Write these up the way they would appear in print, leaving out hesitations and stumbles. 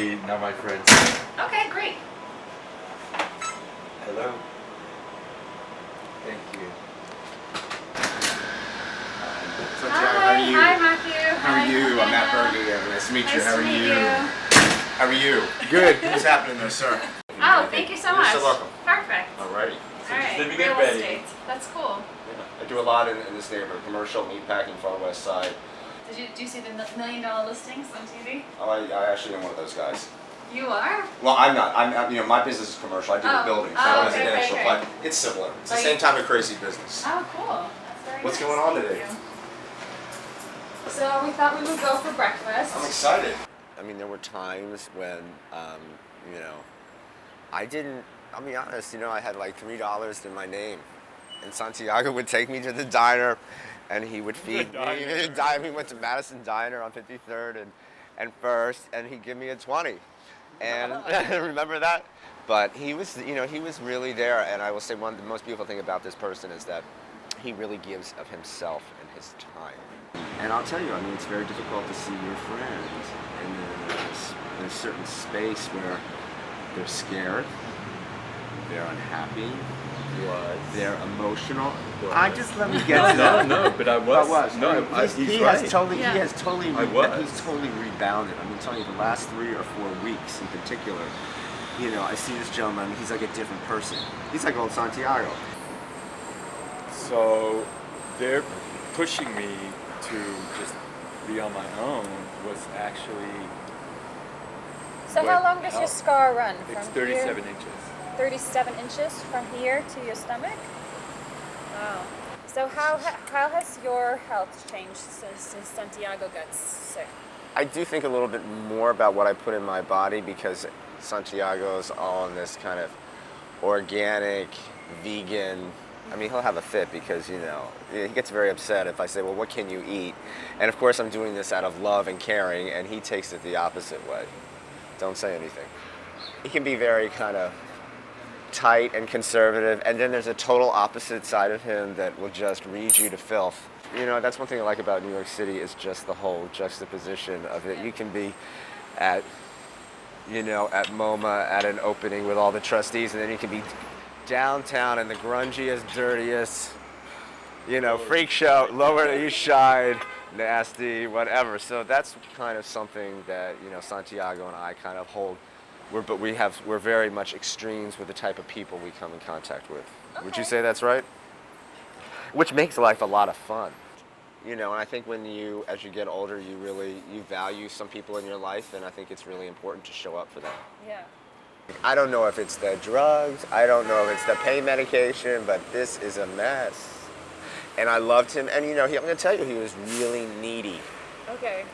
Actually, not my friends. Okay, great. Hello. Thank you. Santiago, how are you? Hi, Matthew. How are you? I'm Matt Berger. Nice to meet you. Nice How to are meet you? you. How are you? Good. What's happening there, sir? Oh, thank you so You're much. so welcome. Perfect. Alrighty. All right, living in real Betty. estate. That's cool. I do a lot in this neighborhood, commercial, meatpacking, far west side. Do you see the $1 million listings on TV? Oh, I actually am one of those guys. You are? Well, I'm not. My business is commercial. I do the buildings, not okay, residential, okay. but it's similar. It's the Like- same type of crazy business. Oh, cool. That's very What's nice. going on Thank today? you. So we thought we would go for breakfast. I'm excited. I mean, there were times when, I'll be honest, I had like $3 in my name. And Santiago would take me to the diner and he would feed me. We went to Madison Diner on 53rd and First, and he'd give me a 20. And remember that? But he was really there. And I will say the most beautiful thing about this person is that he really gives of himself and his time. And I'll tell you, it's very difficult to see your friends in a certain space where they're scared, they're unhappy, they're emotional. Let me get to that. No, but I was. He right. has totally I was. he's totally rebounded. I'm telling you, the last 3 or 4 weeks in particular, I see this gentleman, he's like a different person. He's like old Santiago. So they're pushing me to just be on my own was actually. So what how long does your helped. scar run? From It's 37 here? inches. 37 inches from here to your stomach? Wow. So how has your health changed since Santiago got sick? I do think a little bit more about what I put in my body because Santiago's all in this kind of organic, vegan. He'll have a fit because, he gets very upset if I say, well, what can you eat? And of course, I'm doing this out of love and caring, and he takes it the opposite way. Don't say anything. He can be very kind of tight and conservative, and then there's a total opposite side of him that will just read you to filth. That's one thing I like about New York City is just the whole juxtaposition of it. You can be at MoMA at an opening with all the trustees, and then you can be downtown in the grungiest, dirtiest, freak show, Lower East Side, nasty, whatever. So that's kind of something that, Santiago and I kind of hold. We're very much extremes with the type of people we come in contact with. Okay. Would you say that's right? Which makes life a lot of fun. And I think as you get older, you value some people in your life, and I think it's really important to show up for them. Yeah. I don't know if it's the drugs, I don't know if it's the pain medication, but this is a mess. And I loved him, and I'm going to tell you, he was really needy. Okay.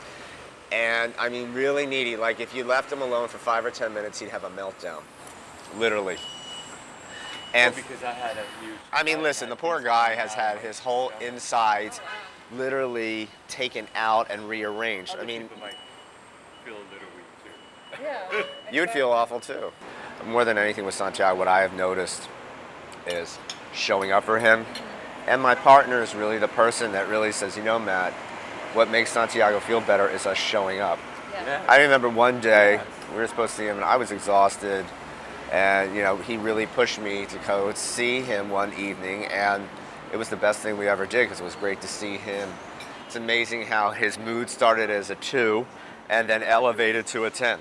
And really needy. Like if you left him alone for 5 or 10 minutes, he'd have a meltdown. Literally. And Because I had a huge. listen, the poor guy has had his whole insides literally taken out and rearranged. Other people might feel a little weak too. Yeah. You would feel awful too. More than anything with Santiago, what I have noticed is showing up for him. And my partner is really the person that really says, Matt, what makes Santiago feel better is us showing up. Yeah. I remember one day, we were supposed to see him, and I was exhausted. And, he really pushed me to go see him one evening. And it was the best thing we ever did because it was great to see him. It's amazing how his mood started as a 2 and then elevated to a 10.